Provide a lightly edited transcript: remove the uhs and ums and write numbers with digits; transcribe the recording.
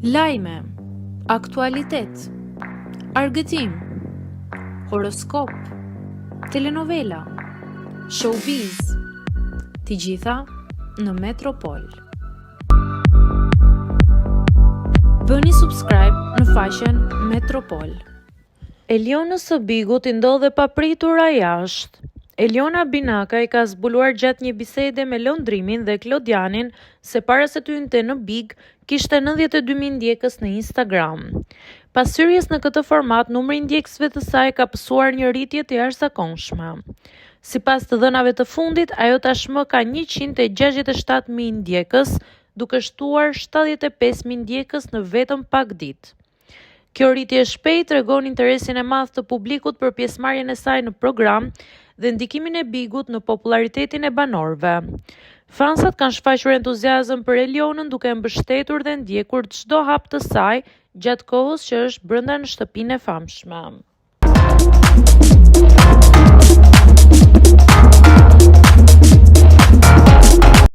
Lajme, aktualitet, argëtim, horoskop, telenovela, showbiz, të gjitha në Metropol. Bëni subscribe në faqen Metropol. Elionës së Bigut i ndodhe papritura jashtë. Eliona Binaka i ka zbuluar gjatë një bisede me Londrimin dhe Klodianin se para se të hynte në Big, kishte 92.000 ndjekës në Instagram. Pas hyrjes në këtë format, numri i ndjekësve të saj ka pësuar një rritje të jashtëzakonshme. Sipas të dhënave të fundit, ajo tashmë ka 167.000 ndjekës, duke shtuar 75.000 ndjekës në vetëm pak ditë. Kjo rritje e shpejtë tregon interesin e madh të publikut për pjesëmarrjen e saj në program dhe ndikimin e Bigut në popularitetin e banorëve. Fansat kanë shfaqur entuziazëm për Elionën duke mbështetur dhe ndjekur çdo hap të saj gjatë kohës që është brenda në shtëpinë e famshme.